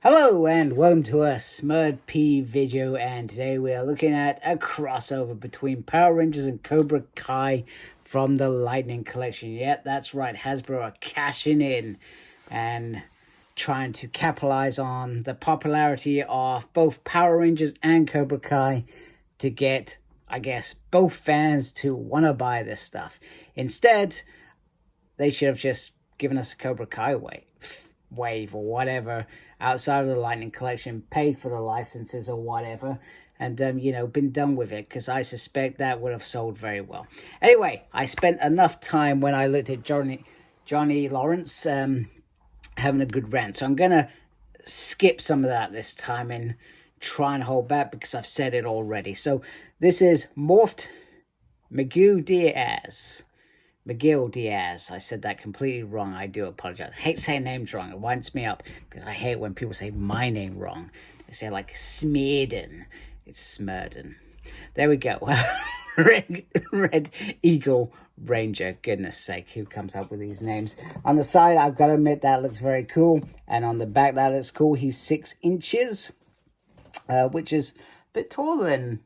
Hello and welcome to a SmurDP video, and today we are looking at a crossover between Power Rangers and Cobra Kai from the Lightning Collection. Yep, that's right, Hasbro are cashing in and trying to capitalize on the popularity of both Power Rangers and Cobra Kai to get, I guess, both fans to want to buy this stuff. Instead, they should have just given us a Cobra Kai wave or whatever outside of the Lightning Collection, paid for the licenses or whatever, and been done with it, because I suspect that would have sold very well. Anyway, I spent enough time when I looked at Johnny Lawrence having a good rant, so I'm gonna skip some of that this time and try and hold back because I've said it already. So this is Morphed Miguel Díaz. Miguel Diaz. I said that completely wrong. I do apologize. I hate saying names wrong. It winds me up because I hate when people say my name wrong. They say like Smearden. It's Smurden. There we go. Red Eagle Ranger. Goodness sake, who comes up with these names? On the side, I've got to admit, that looks very cool. And on the back, that looks cool. He's 6 inches, which is a bit taller than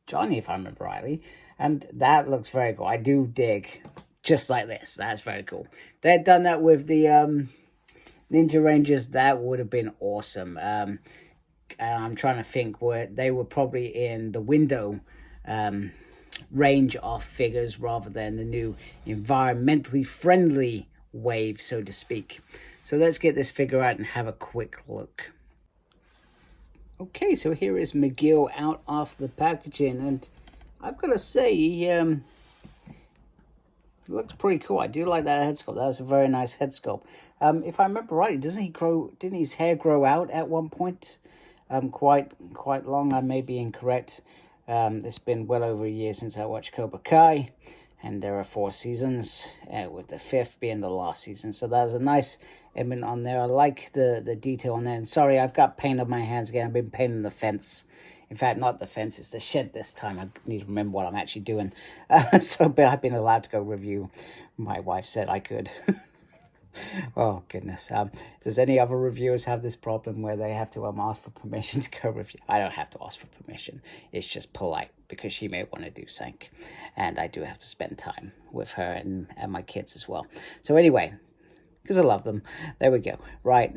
Johnny, if I remember rightly. And that looks very cool. I do dig just like this. That's very cool. If they had done that with the Ninja Rangers, that would have been awesome. And I'm trying to think, where they were probably in the window range of figures rather than the new environmentally friendly wave, so to speak. So let's get this figure out and have a quick look. Okay, so here is Miguel out of the packaging, and I've got to say, he looks pretty cool. I do like that head sculpt. That's a very nice head sculpt. If I remember right, didn't his hair grow out at one point? Quite long. I may be incorrect. It's been well over a year since I watched Cobra Kai, and there are 4 seasons, with the 5th being the last season. So that's a nice element on there. I like the detail on there. And sorry, I've got paint on my hands again. I've been painting the fence. In fact, not the fence, it's the shed this time. I need to remember what I'm actually doing. So I've been allowed to go review. My wife said I could. Oh, goodness. Does any other reviewers have this problem where they have to ask for permission to go review? I don't have to ask for permission. It's just polite because she may want to do sync. And I do have to spend time with her and my kids as well. So anyway, because I love them. There we go. Right.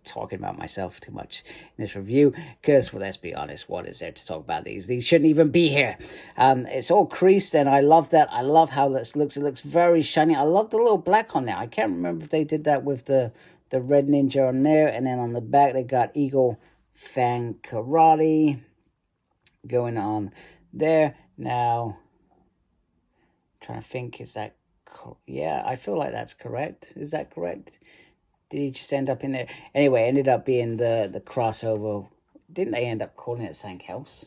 Talking about myself too much in this review, because, well, let's be honest, what is there to talk about? These shouldn't even be here. It's all creased, and I love that. I love how this looks. It looks very shiny. I love the little black on there. I can't remember if they did that with the red ninja on there, and then on the back they got Eagle Fang Karate going on there. Now, I'm trying to think, is that yeah, I feel like that's correct. Is that correct? Did he just end up in there? Anyway, ended up being the crossover. Didn't they end up calling it something else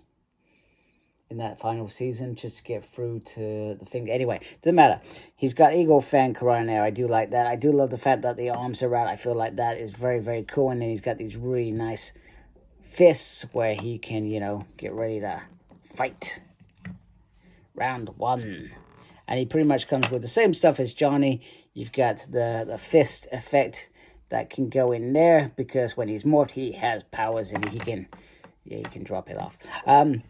in that final season just to get through to the thing? Anyway, doesn't matter. He's got Eagle Fan Karate there. I do like that. I do love the fact that the arms are out. I feel like that is very, very cool. And then he's got these really nice fists where he can, get ready to fight. Round 1. And he pretty much comes with the same stuff as Johnny. You've got the fist effect that can go in there, because when he's morphed, he has powers and he can drop it off. And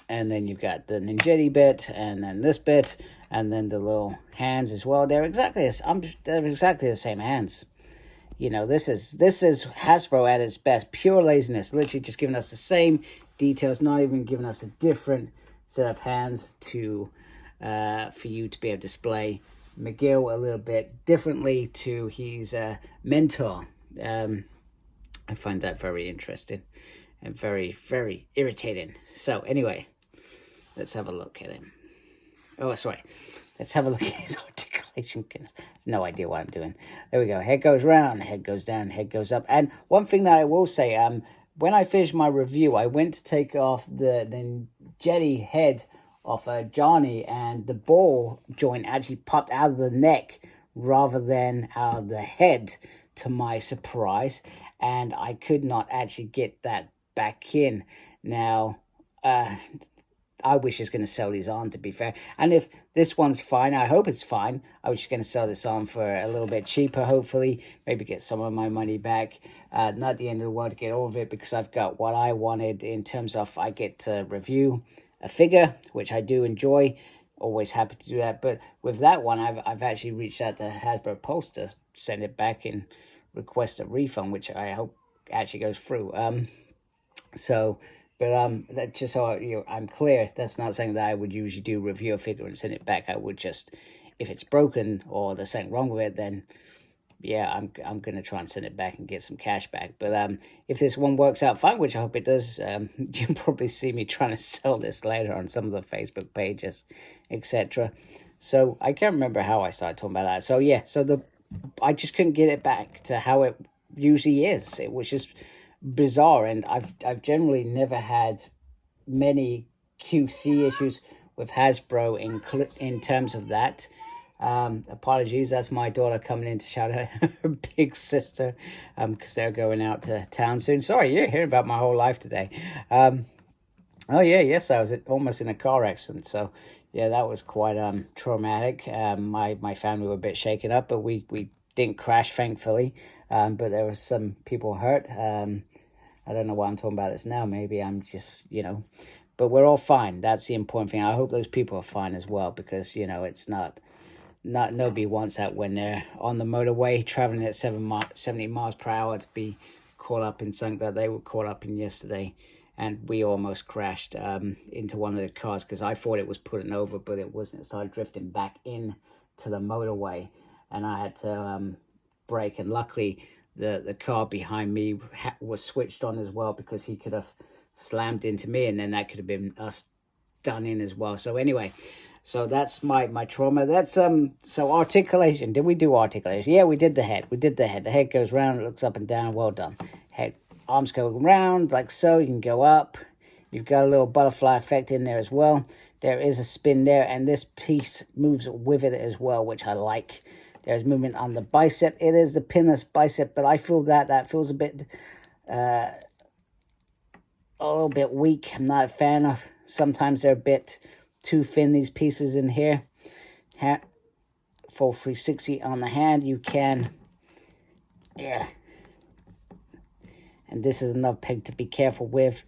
then you've got the ninjetti bit, and then this bit, and then the little hands as well. They're exactly the same hands. This is Hasbro at its best. Pure laziness. Literally just giving us the same details, not even giving us a different set of hands to for you to be able to display Miguel a little bit differently to his mentor. I find that very interesting and very, very irritating. So anyway, let's have a look at him. Oh, sorry. Let's have a look at his articulation. Goodness, no idea what I'm doing. There we go. Head goes round, head goes down, head goes up. And one thing that I will say, when I finished my review, I went to take off the jetty head off Johnny, and the ball joint actually popped out of the neck rather than out of the head, to my surprise, and I could not actually get that back in. Now, I was just going to sell these on, to be fair. And if this one's fine, I hope it's fine. I was just going to sell this on for a little bit cheaper, hopefully. Maybe get some of my money back. Not the end of the world to get all of it, because I've got what I wanted in terms of I get to review a figure, which I do enjoy. Always happy to do that. But with that one, I've actually reached out to Hasbro Post to send it back and request a refund, which I hope actually goes through. That just so I'm clear, that's not saying that I would usually do review a figure and send it back. I would just, if it's broken or there's something wrong with it, then yeah, I'm gonna try and send it back and get some cash back. But if this one works out fine, which I hope it does, you'll probably see me trying to sell this later on some of the Facebook pages, etc. So I can't remember how I started talking about that. So yeah, I just couldn't get it back to how it usually is. It was just bizarre, and I've generally never had many QC issues with Hasbro in terms of that. Apologies, that's my daughter coming in to shout out her big sister, because they're going out to town soon. Sorry, you're hearing about my whole life today. Oh yeah, yes, I was almost in a car accident, so yeah, that was quite traumatic. My family were a bit shaken up, but we didn't crash, thankfully. But there was some people hurt. I don't know why I'm talking about this now. Maybe I'm just, but we're all fine. That's the important thing. I hope those people are fine as well, because, it's not nobody wants that when they're on the motorway traveling at 70 miles per hour to be caught up in something that they were caught up in yesterday. And we almost crashed into one of the cars, because I thought it was putting over, but it wasn't. It started drifting back in to the motorway, and I had to brake. And luckily, the car behind me was switched on as well, because he could have slammed into me, and then that could have been us done in as well. So anyway, so that's my trauma. That's so articulation. Did we do articulation? Yeah, we did the head. The head goes round, it looks up and down. Well done. Head, arms go round like so. You can go up. You've got a little butterfly effect in there as well. There is a spin there, and this piece moves with it as well, which I like. There's movement on the bicep. It is the pinless bicep, but I feel that feels a bit, a little bit weak. I'm not a fan of. Sometimes they're a bit too thin, these pieces in here. Full 360 on the hand. You can, yeah. And this is another peg to be careful with.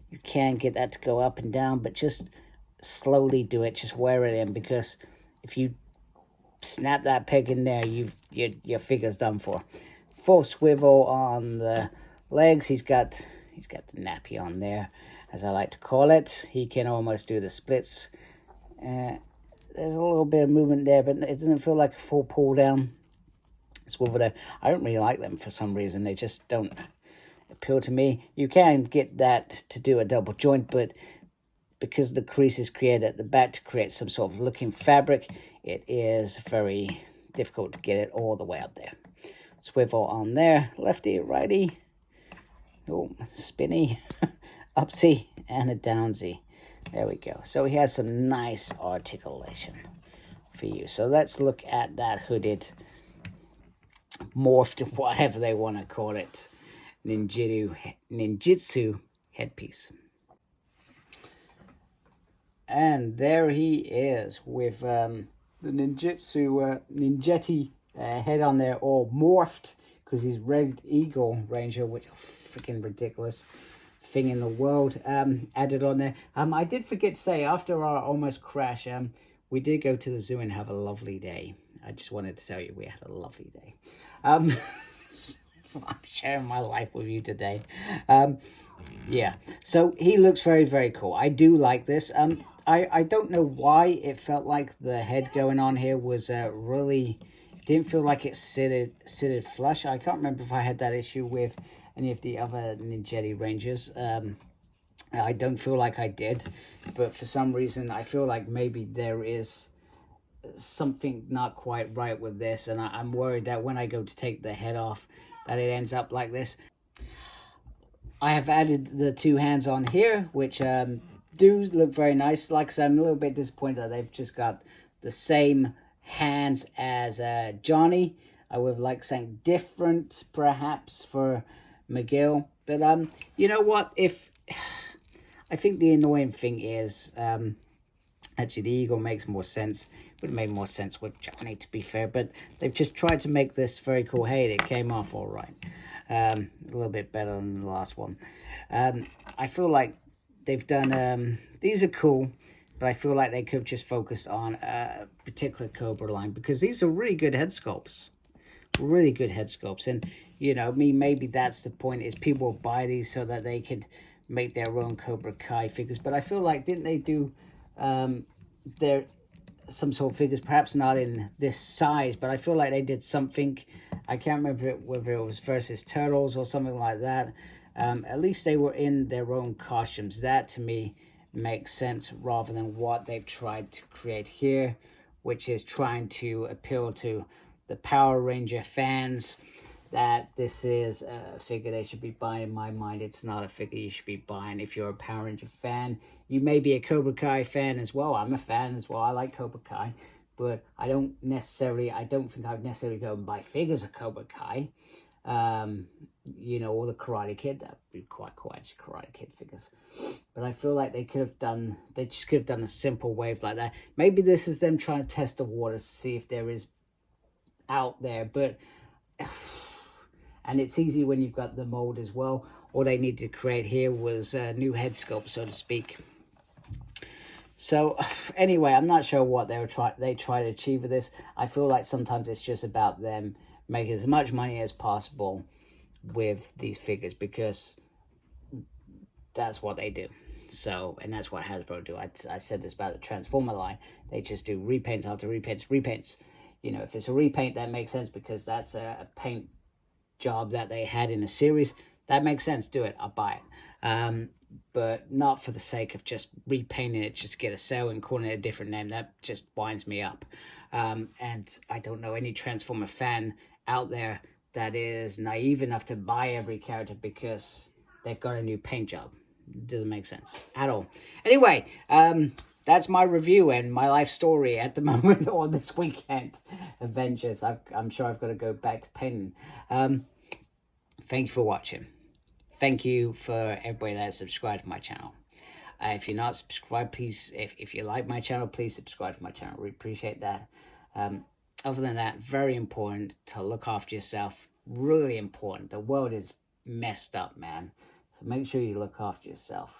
You can get that to go up and down, but just slowly do it. Just wear it in, because if you snap that peg in there, your figure's done for. Full swivel on the legs. He's got the nappy on there, as I like to call it. He can almost do the splits. There's a little bit of movement there, but it doesn't feel like a full pull down. Swivel there. I don't really like them for some reason. They just don't appeal to me. You can get that to do a double joint, but because the crease is created at the back to create some sort of looking fabric, it is very difficult to get it all the way up there. Swivel on there, lefty, righty, oh, spinny, upsy, and a downsy. There we go. So he has some nice articulation for you. So let's look at that hooded, morphed, whatever they want to call it, ninjutsu headpiece. And there he is with the ninjetti head on there, all morphed, because he's Red Eagle Ranger, which is freaking ridiculous thing in the world, added on there. I did forget to say, after our almost crash, we did go to the zoo and have a lovely day. I just wanted to tell you we had a lovely day. I'm sharing my life with you today. Yeah, so he looks very, very cool. I do like this. I don't know why it felt like the head going on here was really, didn't feel like it sitted flush. I can't remember if I had that issue with any of the other Ninjetti Rangers. I don't feel like I did, but for some reason I feel like maybe there is something not quite right with this, and I'm worried that when I go to take the head off that it ends up like this. I have added the two hands on here, which do look very nice. Like I said, I'm a little bit disappointed that they've just got the same hands as Johnny. I would have liked something different, perhaps, for Miguel. But you know what? If I think the annoying thing is, actually, the eagle makes more sense. Would have made more sense with Johnny, to be fair, but they've just tried to make this very cool. Hey, it came off all right. A little bit better than the last one. I feel like they've done, these are cool, but I feel like they could have just focused on a particular Cobra line, because these are really good head sculpts. Really good head sculpts. And, you know, maybe that's the point, is people buy these so that they could make their own Cobra Kai figures. But I feel like, didn't they do some sort of figures, perhaps not in this size, but I feel like they did something. I can't remember whether it was versus Turtles or something like that. At least they were in their own costumes. That to me makes sense, rather than what they've tried to create here, which is trying to appeal to the Power Ranger fans, that this is a figure they should be buying. In my mind, it's not a figure you should be buying if you're a Power Ranger fan. You may be a Cobra Kai fan as well. I'm a fan as well. I like Cobra Kai, but I don't think I'd necessarily go and buy figures of Cobra Kai. You know, or the Karate Kid. That'd be quite cool, actually, Karate Kid figures. But I feel like they just could have done a simple wave like that. Maybe this is them trying to test the waters, see if there is out there, but and it's easy when you've got the mold as well. All they needed to create here was a new head sculpt, so to speak. So anyway, I'm not sure what they try to achieve with this. I feel like sometimes it's just about them making as much money as possible with these figures, because that's what they do. So, and that's what Hasbro do. I said this about the Transformer line. They just do repaints after repaints. You know, if it's a repaint, that makes sense, because that's a paint job that they had in a series. That makes sense. Do it. I'll buy it. But not for the sake of just repainting it, just get a sale and calling it a different name. That just winds me up. And I don't know any Transformer fan out there that is naive enough to buy every character because they've got a new paint job. It doesn't make sense at all. Anyway, that's my review and my life story at the moment on this weekend adventures. I'm sure I've got to go back to painting. Thank you for watching. Thank you for everybody that subscribed to my channel. If you're not subscribed, please, if you like my channel, please subscribe to my channel. We appreciate that. Other than that, very important to look after yourself. Really important. The world is messed up, man. So make sure you look after yourself.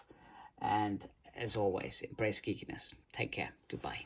And as always, embrace geekiness. Take care. Goodbye.